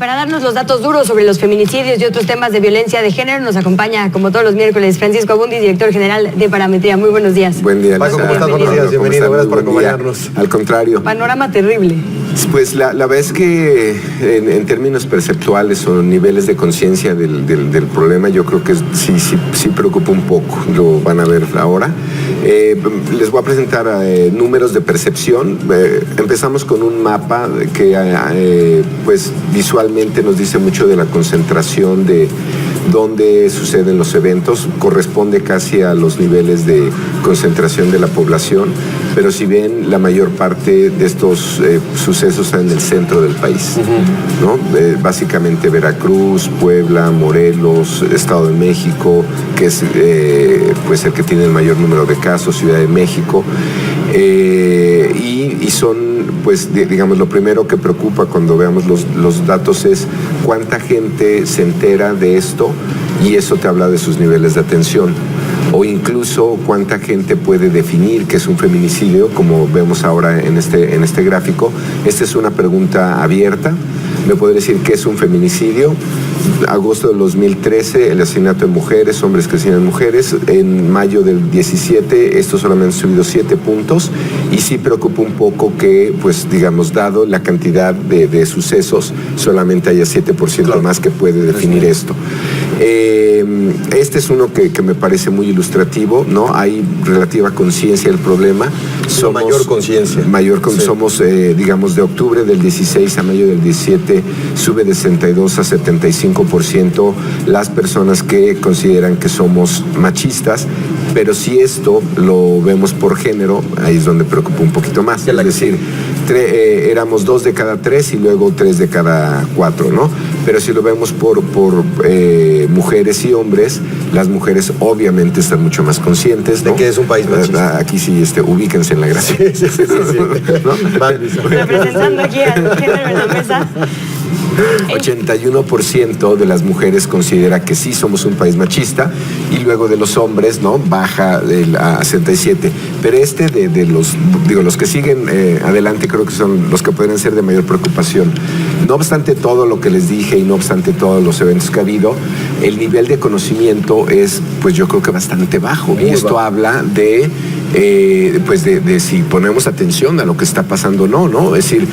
para darnos los datos duros sobre los feminicidios y otros temas de violencia de género, nos acompaña, como todos los miércoles, Francisco Abundis, director general de Parametría. Muy buenos días. Buen día, Paco, ¿cómo estás? Buenos días, bienvenido, gracias por acompañarnos. Al contrario. Panorama terrible. Pues la verdad es que en términos perceptuales o niveles de conciencia del problema, yo creo que sí preocupa un poco. Lo van a ver ahora. Les voy a presentar números de percepción. Empezamos con un mapa que pues visualmente nos dice mucho de la concentración de dónde suceden los eventos, corresponde casi a los niveles de concentración de la población, pero si bien la mayor parte de estos sucesos están en el centro del país, ¿no? Básicamente Veracruz, Puebla, Morelos, Estado de México, que es pues el que tiene el mayor número de casos, Ciudad de México, y son, pues digamos, lo primero que preocupa cuando veamos los datos es cuánta gente se entera de esto, y eso te habla de sus niveles de atención, o incluso cuánta gente puede definir qué es un feminicidio, como vemos ahora en este gráfico. Esta es una pregunta abierta. ¿Me puede decir qué es un feminicidio? Agosto del 2013, el asesinato de mujeres, hombres que asesinan mujeres. En mayo del 17, esto solamente ha subido 7 puntos, y sí preocupa un poco que, pues digamos, dado la cantidad de sucesos, solamente haya 7% más que puede definir esto. Este es uno que me parece muy ilustrativo, ¿no? Hay relativa conciencia del problema. Somos mayor conciencia. Somos, digamos, de octubre del 16 a mayo del 17, sube de 62 a 75% las personas que consideran que somos machistas, pero si esto lo vemos por género, ahí es donde preocupa un poquito más. Es decir, éramos 2 de cada 3 y luego 3 de cada 4, ¿no? Pero si lo vemos por mujeres y hombres, las mujeres obviamente están mucho más conscientes, ¿no? De que es un país machista. Aquí sí, ubíquense en la gracia. Sí. ¿No? Representando aquí al género en la mesa. 81% de las mujeres considera que sí somos un país machista, y luego de los hombres, ¿no? Baja a 67. Pero de los que siguen adelante, creo que son los que podrían ser de mayor preocupación. No obstante todo lo que les dije y no obstante todos los eventos que ha habido, el nivel de conocimiento es, pues yo creo que bastante bajo. Y esto habla de si ponemos atención a lo que está pasando o no, ¿no? Es decir,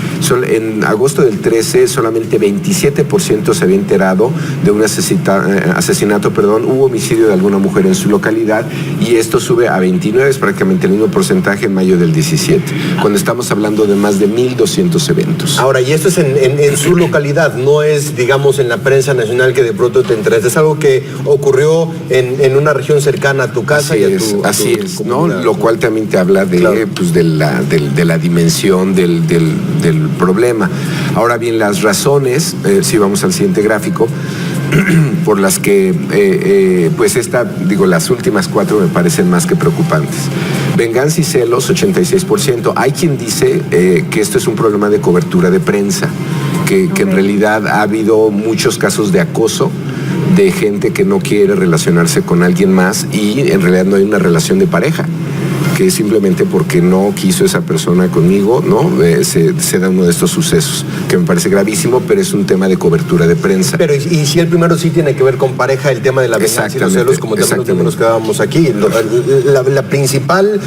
en agosto del 13 solamente 27% se había enterado de un asesinato, hubo homicidio de alguna mujer en su localidad, y esto sube a 29, es prácticamente el mismo porcentaje en mayo del 17, cuando estamos hablando de más de 1,200 eventos. Ahora, y esto es en su localidad, no es, digamos, en la prensa nacional que de pronto te enteras, es algo que ocurrió en una región cercana a tu casa así es, ¿no? Lo cual también te habla de, claro, pues de la dimensión del problema. Ahora bien, las razones, si vamos al siguiente gráfico, por las que, las últimas 4 me parecen más que preocupantes. Venganza y celos, 86%. Hay quien dice que esto es un problema de cobertura de prensa, que en realidad ha habido muchos casos de acoso, de gente que no quiere relacionarse con alguien más, y en realidad no hay una relación de pareja, que simplemente porque no quiso esa persona conmigo, ¿no? Se da uno de estos sucesos, que me parece gravísimo, pero es un tema de cobertura de prensa. Pero y si el primero sí tiene que ver con pareja, el tema de la venganza y los celos, como también los nos quedábamos aquí, la principal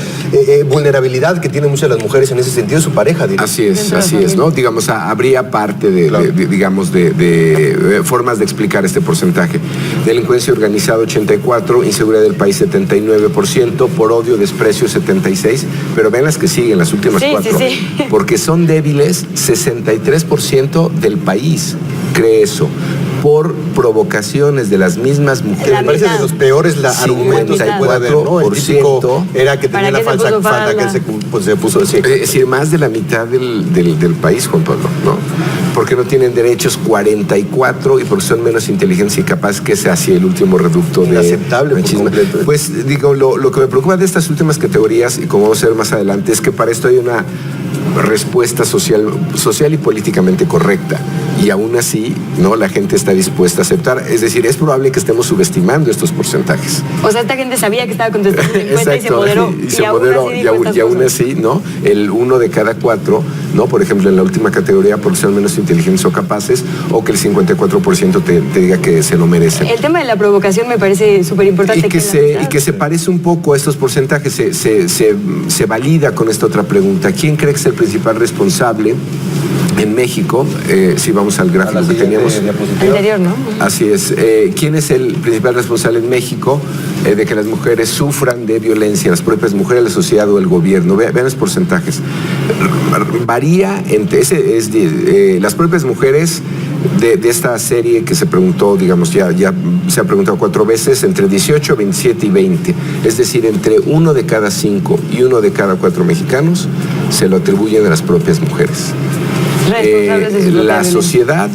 vulnerabilidad que tienen muchas de las mujeres en ese sentido es su pareja, diría. Así es, ¿no? Digamos, habría parte de formas de explicar este porcentaje. Delincuencia organizada, 84%, inseguridad del país, 79%, por odio, desprecio, 76%, pero vean las que siguen, las últimas 4, porque son débiles. 63% del país cree eso, por provocaciones de las mismas mujeres. Me parece de los peores argumentos que puede haber, ¿no? El típico era que tenía la falsa que se puso así. Es decir, más de la mitad del país, Juan Pablo, ¿no? Porque no tienen derechos, 44, y porque son menos inteligentes y capaces, que se hacia el último reducto inaceptable de machismo. Pues digo, lo que me preocupa de estas últimas categorías, y como vamos a ver más adelante, es que para esto hay una respuesta social y políticamente correcta, y aún así, ¿no? La gente está dispuesta a aceptar. Es decir, es probable que estemos subestimando estos porcentajes. O sea, esta gente sabía que estaba contestando 50 y se moderó. Y aún así, ¿no? El 1 de cada 4 ¿no? Por ejemplo, en la última categoría, porque son menos inteligentes o capaces, o que el 54% te diga que se lo merecen. El tema de la provocación me parece súper importante. Y que se parece un poco a estos porcentajes, se valida con esta otra pregunta. ¿Quién cree que es el principal responsable en México? Si vamos al gráfico que teníamos anterior, ¿no? Así es. ¿Quién es el principal responsable en México de que las mujeres sufran de violencia? Las propias mujeres, la sociedad o el gobierno. Vean los porcentajes. Varía entre las propias mujeres de esta serie que se preguntó, digamos, ya se ha preguntado 4 veces, entre 18, 27 y 20. Es decir, entre 1 de cada 5 y 1 de cada 4 mexicanos se lo atribuyen a las propias mujeres. La sociedad,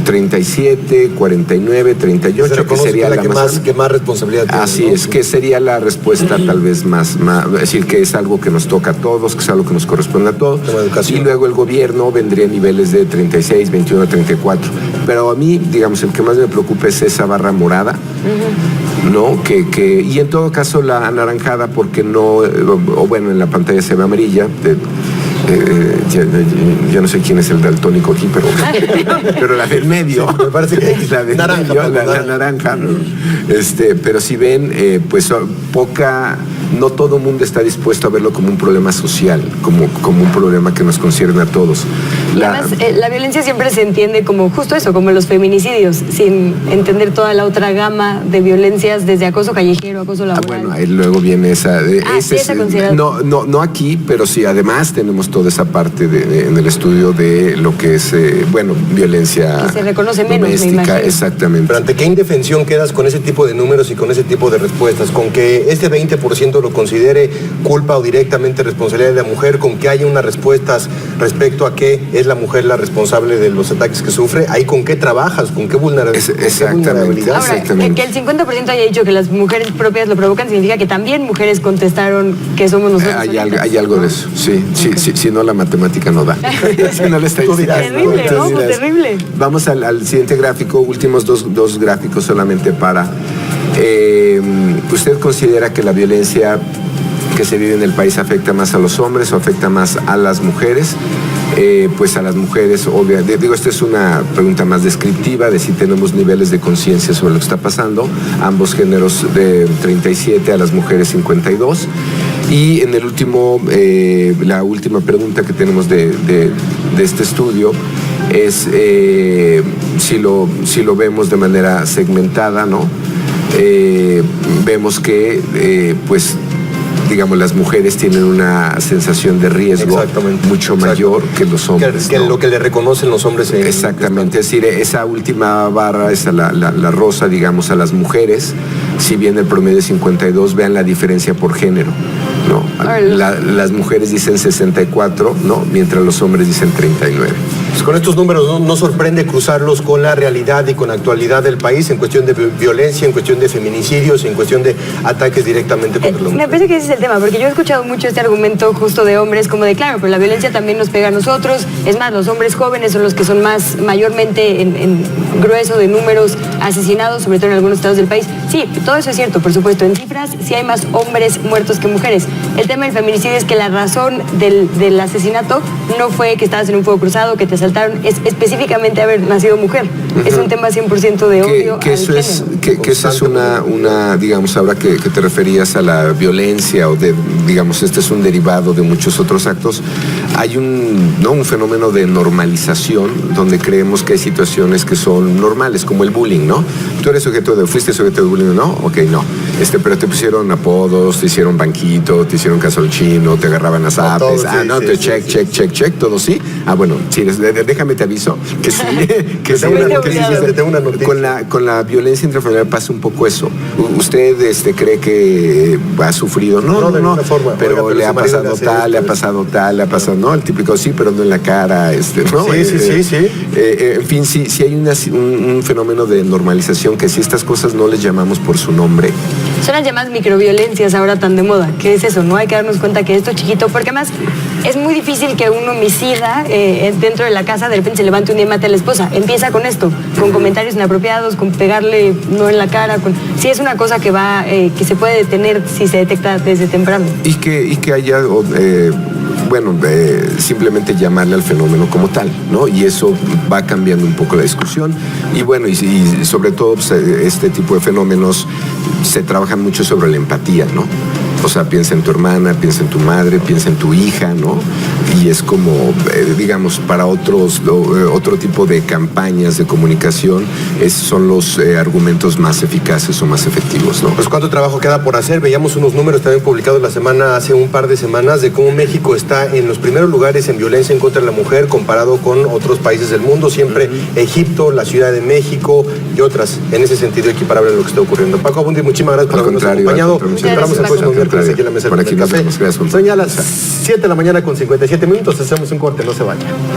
37, 49, 38, que sería la que más responsabilidad tiene. Así es, que sería la respuesta tal vez más, es decir, que es algo que nos toca a todos, que es algo que nos corresponde a todos. Y luego el gobierno vendría a niveles de 36, 21, 34. Pero a mí, digamos, el que más me preocupa es esa barra morada, ¿no? Y en todo caso la anaranjada, porque no, o bueno, en la pantalla se ve amarilla. Yo no sé quién es el daltónico aquí, pero la del medio, sí, me parece que es la del naranja, medio, la naranja, ¿no? Pero si ven, pues no todo el mundo está dispuesto a verlo como un problema social, como un problema que nos concierne a todos. Además, la violencia siempre se entiende como justo eso, como los feminicidios, sin entender toda la otra gama de violencias, desde acoso callejero, acoso laboral. Bueno, ahí luego viene esa. ¿esa considerada? No aquí, pero sí, además tenemos toda esa parte en el estudio de lo que es, violencia que se reconoce menos, doméstica, exactamente. Pero ¿ante qué indefensión quedas con ese tipo de números y con ese tipo de respuestas? Con que este 20% lo considere culpa o directamente responsabilidad de la mujer, con que haya unas respuestas respecto a que es la mujer la responsable de los ataques que sufre, ¿ahí con qué trabajas? ¿Con qué vulnerabilidad? Ahora, exactamente. Que el 50% haya dicho que las mujeres propias lo provocan, significa que también mujeres contestaron que somos nosotros. Hay algo de eso, sí. Si no, la matemática no da. Si no, la estadística. Terrible, ¿no? Terrible. Vamos al siguiente gráfico, últimos dos gráficos solamente para... ¿Usted considera que la violencia que se vive en el país afecta más a los hombres o afecta más a las mujeres? Pues a las mujeres, obviamente, digo, esta es una pregunta más descriptiva de si tenemos niveles de conciencia sobre lo que está pasando, ambos géneros de 37, a las mujeres 52. Y en el la última pregunta que tenemos de este estudio es si lo vemos de manera segmentada, ¿no? Vemos que pues digamos, las mujeres tienen una sensación de riesgo mucho mayor que los hombres. Que lo que le reconocen los hombres. Exactamente, es decir, esa última barra, la rosa, digamos, a las mujeres, si bien el promedio es 52, vean la diferencia por género, ¿no? Las mujeres dicen 64, ¿no? Mientras los hombres dicen 39. Pues con estos números no sorprende cruzarlos con la realidad y con la actualidad del país en cuestión de violencia, en cuestión de feminicidios, en cuestión de ataques directamente contra la mujer. Me parece que ese es el tema, porque yo he escuchado mucho este argumento justo de hombres, como de claro, pero la violencia también nos pega a nosotros. Es más, los hombres jóvenes son los que son más mayormente en grueso de números asesinados, sobre todo en algunos estados del país. Sí, todo eso es cierto, por supuesto. En cifras sí hay más hombres muertos que mujeres. El tema del feminicidio es que la razón del asesinato no fue que estabas en un fuego cruzado, que te asaltaron, es específicamente haber nacido mujer. Es un tema 100% de odio que eso es una digamos, ahora que te referías a la violencia o de, digamos, este es un derivado de muchos otros actos, hay un fenómeno de normalización donde creemos que hay situaciones que son normales, como el bullying, ¿no? Tú fuiste sujeto de bullying, ¿no? Ok, no. Pero te pusieron apodos, te hicieron banquito, te hicieron caso al chino, te agarraban a zapes. Check, todo sí. Bueno, sí, déjame te aviso que sí. Tengo una noticia. Con la violencia intrafamiliar pasa un poco eso. ¿Usted cree que ha sufrido? No, pero le ha pasado tal, le ha pasado, ¿no? El típico sí, pero no en la cara, ¿no? Sí. En fin, sí hay un fenómeno de normalización que si estas cosas no les llamamos por su nombre. Son las llamadas microviolencias ahora tan de moda. ¿Qué es eso? No hay que darnos cuenta que esto chiquito, porque además es muy difícil que un homicida dentro de la casa de repente se levante un día y mate a la esposa. Empieza con esto, con comentarios inapropiados, con pegarle no en la cara. Sí, es una cosa que que se puede detener si se detecta desde temprano. Y que haya bueno, simplemente llamarle al fenómeno como tal, ¿no? Y eso va cambiando un poco la discusión. Y bueno, y sobre todo pues, este tipo de fenómenos se trabajan mucho sobre la empatía, ¿no? O sea, piensa en tu hermana, piensa en tu madre, piensa en tu hija, ¿no? Y es como, digamos, para otro tipo de campañas de comunicación, son los argumentos más eficaces o más efectivos, ¿no? Pues cuánto trabajo queda por hacer. Veíamos unos números también publicados hace un par de semanas de cómo México está en los primeros lugares en violencia en contra de la mujer comparado con otros países del mundo, siempre Egipto, la Ciudad de México y otras, en ese sentido equiparable a lo que está ocurriendo. Paco Abundis, muchísimas gracias por habernos acompañado. Esperamos el próximo miércoles aquí en la mesa del café. Son ya las 7 de la mañana con 57 minutos, hacemos un corte, no se vaya.